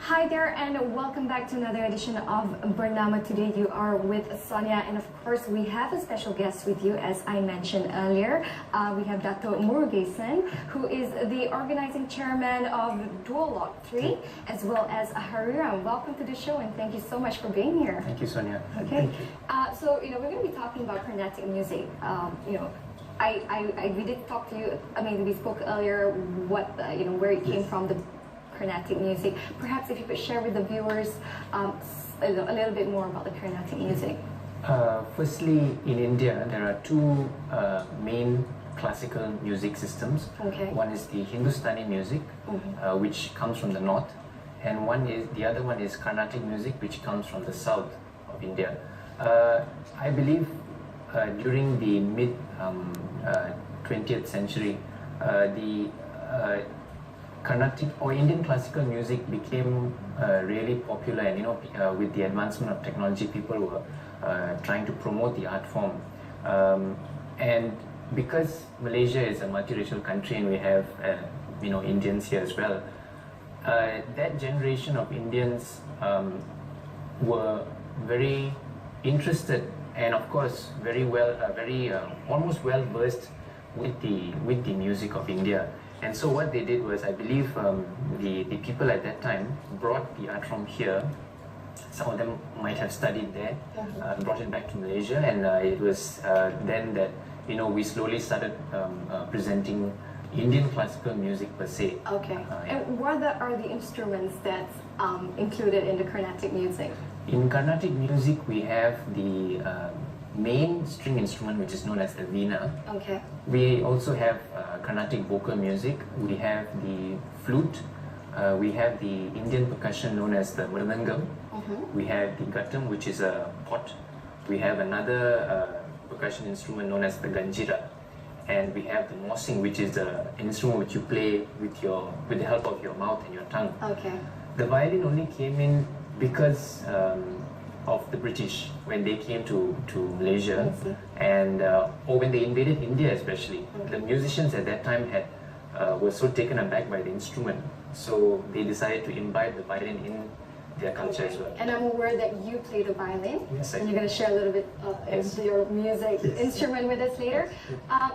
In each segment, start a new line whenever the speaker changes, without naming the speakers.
Hi there and welcome back to another edition of Bernama. Today you are with Sonia and of course we have a special guest with you as I mentioned earlier. We have Dato Murugesan, who is the organizing chairman of Duologue III, as well as Hariram. Welcome to the show and thank you so much for being here.
Thank you, Sonia.
Okay, so we're going to be talking about Carnatic music. We did talk to you. I mean, we spoke earlier what where it came from, the Carnatic music. Perhaps if you could share with the viewers a little bit more about the Carnatic music.
Firstly, in India, there are two main classical music systems.
Okay.
One is the Hindustani music, which comes from the north, and the other one is Carnatic music, which comes from the south of India. I believe during the mid 20th century, the Carnatic or Indian classical music became really popular, and with the advancement of technology, people were trying to promote the art form. And because Malaysia is a multiracial country and we have Indians here as well, that generation of Indians were very interested and of course almost well versed with the music of India. And so what they did was, I believe the people at that time brought the art form here. Some of them might have studied there, brought it back to Malaysia, and it was then that we slowly started presenting Indian classical music per se.
Okay. And what are the instruments that's included in the Carnatic music?
In Carnatic music, we have the main string instrument, which is known as the veena.
Okay.
We also have Carnatic vocal music. We have the flute. We have the Indian percussion known as the mridangam. We have the gattam, which is a pot. We have another percussion instrument known as the ganjira, and we have the morsing, which is an instrument which you play with the help of your mouth and your tongue.
Okay.
The violin only came in because of the British when they came to Malaysia, and or when they invaded India especially. The musicians at that time were so taken aback by the instrument, so they decided to imbibe the violin in their culture as well.
And I'm aware that you play the violin,
yes,
and you're going to share a little bit of your music instrument with us later.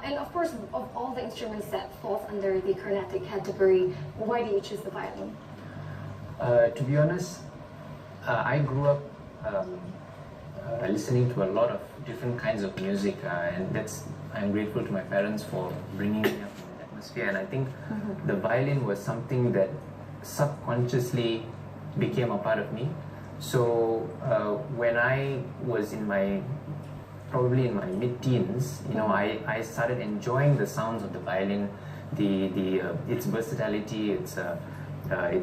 And of course, of all the instruments that falls under the Carnatic category, why do you choose the violin?
To be honest, I grew up listening to a lot of different kinds of music, and I'm grateful to my parents for bringing me up in that atmosphere. And I think the violin was something that subconsciously became a part of me. So when I was probably in my mid-teens, I started enjoying the sounds of the violin, its versatility, its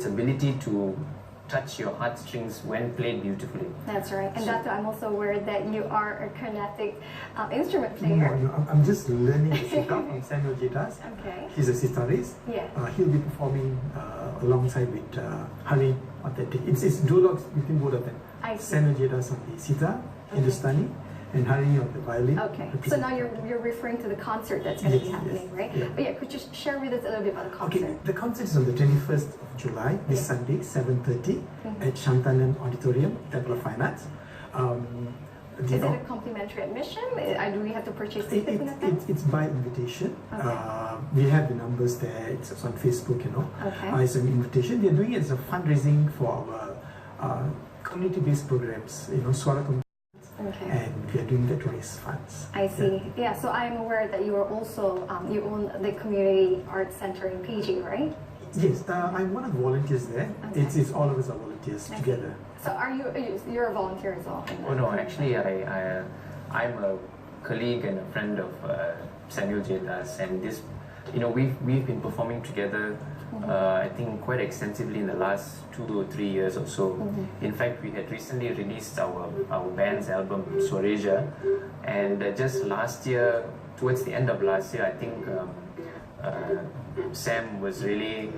ability to touch your heartstrings when played beautifully.
That's right. And Dato, I'm also aware that you are a Carnatic instrument player.
No, I'm just learning the sitar from Samuel J.Dass.
Okay.
He's a sitarist.
Yeah.
He'll be performing alongside with Hari on that day. It's duologues between both of them.
I see.
Samuel J.Dass on the sitar, Hindustani, and Hari on the violin.
Okay. So now you're referring to the concert that's going to be happening, right?
Yeah.
But yeah, could you share with us a little bit about the concert?
Okay, the concert is on the 21st of July, this Sunday, 7:30 at Shantanan Auditorium, Temple of Fine Arts.
Is it a complimentary admission? Do we have to purchase tickets in advance?
It's by invitation.
Okay.
We have the numbers there. It's on Facebook,
Okay.
It's an invitation. We are doing it as a fundraising for our community-based programs, Swara Community.
Okay.
And we are doing that to raise funds.
I see. Yeah, so I'm aware that you are also, you own the Community Arts Center in PG, right?
Yes, I'm one of the volunteers there.
Okay.
It's all of us are volunteers together.
So you're a volunteer as well?
Oh no, actually I'm a colleague and a friend of Samuel J.Dass, and we've been performing together I think quite extensively in the last 2 or 3 years or so. In fact, we had recently released our band's album Swara, and just last year, towards the end of last year, I think Sam was really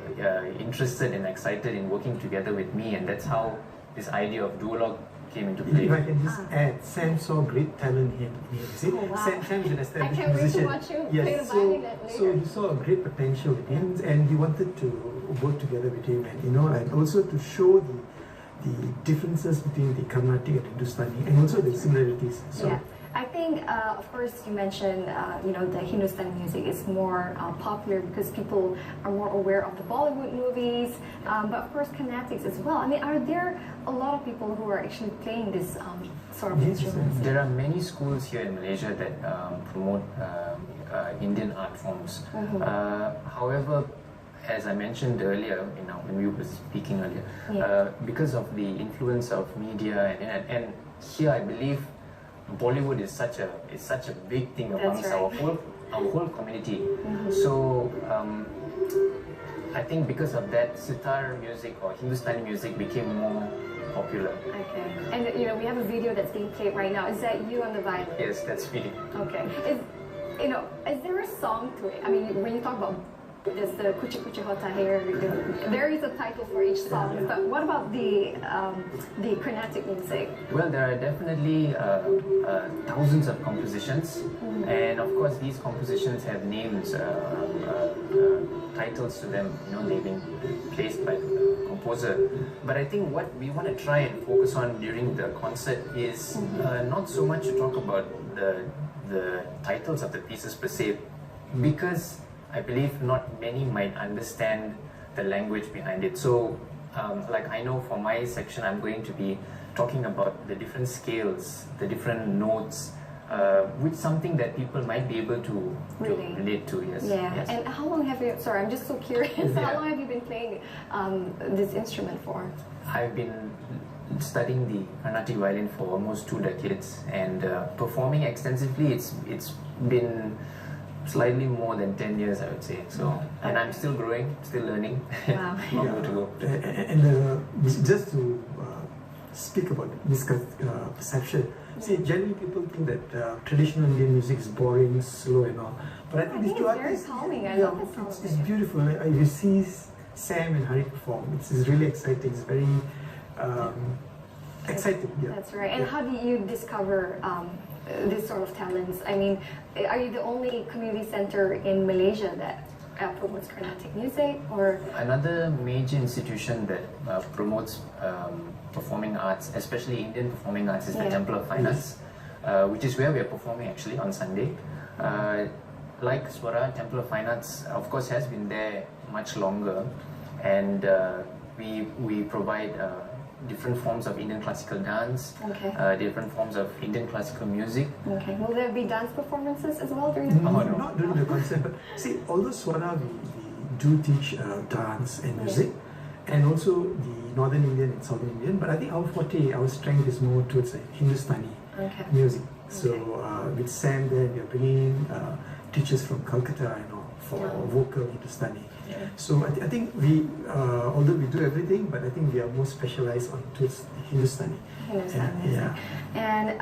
interested and excited in working together with me, and that's how this idea of Duologue came into play.
If I can just add, Sam saw great talent in me. See, Sam is an established musician.
I can't wait to watch you play the violin later.
So he saw a great potential in him, and he wanted to work together with him, and and also to show the differences between the Carnatic and Hindustani, and also the similarities. So,
yeah. I think, of course, you mentioned, the Hindustani music is more popular because people are more aware of the Bollywood movies, but of course, Carnatics as well. I mean, are there a lot of people who are actually playing this sort of instruments?
There are many schools here in Malaysia that promote Indian art forms. However, as I mentioned earlier, when we were speaking earlier, because of the influence of media and here, I believe Bollywood is such a big thing amongst our whole community. So I think because of that, sitar music or Hindustani music became more popular.
Okay, and we have a video that's being played right now. Is that you on the violin?
Yes, that's me.
Okay, is there a song to it? I mean, when you talk about there's the Kuchi Kuchi Hota Hair, there is a title for each song, but what about the Carnatic music?
Well, there are definitely thousands of compositions, and of course these compositions have names, titles to them, they've been placed by the composer. But I think what we want to try and focus on during the concert is not so much to talk about the titles of the pieces per se, because I believe not many might understand the language behind it. So, like I know for my section, I'm going to be talking about the different scales, the different notes, which something that people might be able to relate to. Yes.
Yeah.
Yes.
And how long have you? Sorry, I'm just so curious. How long have you been playing this instrument for?
I've been studying the Carnatic violin for almost 2 decades, and performing extensively. It's been slightly more than 10 years, I would say. So, and I'm still growing, still learning.
Wow.
More to go.
And just to speak about misconception, see, generally people think that traditional Indian music is boring, slow, and all. But I think these two artists,
very calming. I love the sound.
It's beautiful. You see Sam and Hari perform. It's really exciting. It's very exciting. Yeah.
That's right. And how do you discover this sort of talents? I mean, are you the only community center in Malaysia that promotes Carnatic music, or
another major institution that promotes performing arts, especially Indian performing arts, is the Temple of Fine Arts, which is where we are performing actually on Sunday. Like Swara, Temple of Fine Arts, of course, has been there much longer, and we provide different forms of Indian classical dance, different forms of Indian classical music.
Okay. Will there be dance performances as well during the
concert? Not during the concert, but see, although Swara, we do teach dance and music, and also the Northern Indian and Southern Indian, but I think our forte, our strength is more towards Hindustani music. So with Sam there, we are bringing teachers from Calcutta, for vocal Hindustani. So I think we, although we do everything, but I think we are more specialized on towards Hindustani.
And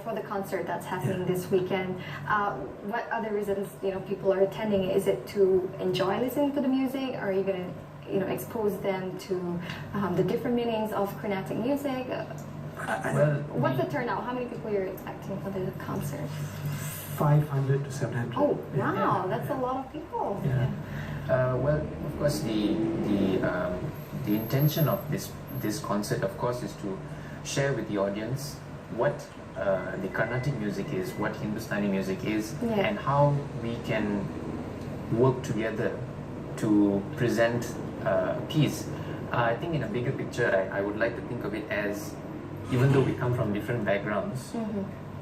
for the concert that's happening this weekend, what other reasons people are attending? Is it to enjoy listening to the music, or are you going to expose them to the different meanings of Carnatic music? What's the turnout? How many people you're expecting for the concert?
500 to 700.
Oh wow, that's a lot of people.
Well, of course, the intention of this concert, of course, is to share with the audience what the Carnatic music is, what Hindustani music is, and how we can work together to present peace. I think in a bigger picture, I would like to think of it as, even though we come from different backgrounds,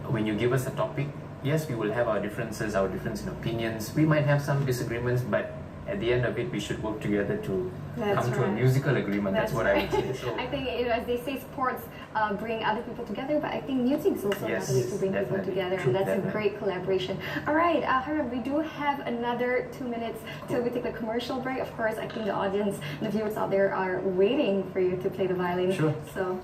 when you give us a topic, yes, we will have our differences, our difference in opinions. We might have some disagreements, but at the end of it, we should work together to come to a musical agreement. That's what I would say. So,
I think, as they say, sports bring other people together, but I think music is also another way to bring people together, and that's a great collaboration. All right, Haram, we do have another 2 minutes till we take a commercial break. Of course, I think the audience, the viewers out there are waiting for you to play the violin.
Sure.
So.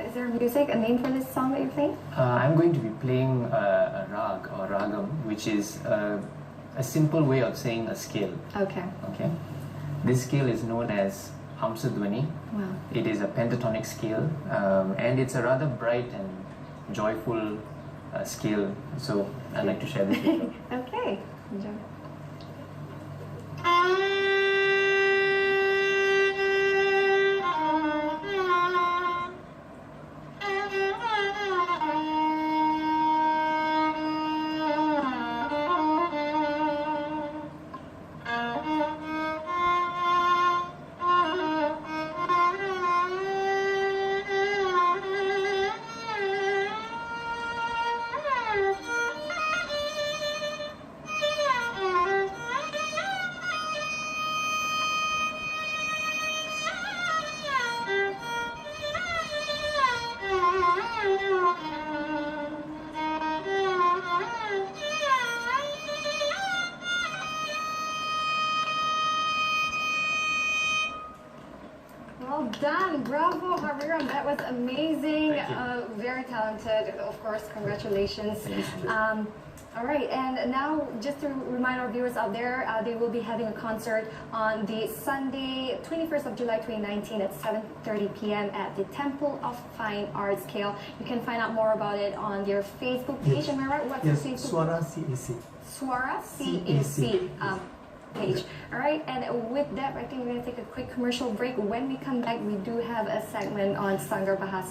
Is there music, a name for this song that you're playing?
I'm going to be playing a rag or ragam, which is a simple way of saying a scale.
Okay.
This scale is known as Hamsadwani.
Wow.
It is a pentatonic scale, and it's a rather bright and joyful skill. So I'd like to share this with you.
Okay, enjoy. Well done, bravo, Haviram, that was amazing, very talented, of course, congratulations. All right, and now just to remind our viewers out there, they will be having a concert on the Sunday, 21st of July 2019 at 7:30 p.m. at the Temple of Fine Arts, KL. You can find out more about it on their Facebook page, am I right? What's
Yes,
the Facebook?
Swara CAC.
Swara CAC. Page. All right, and with that, I think we're going to take a quick commercial break. When we come back, we do have a segment on Sanggar Bahasa.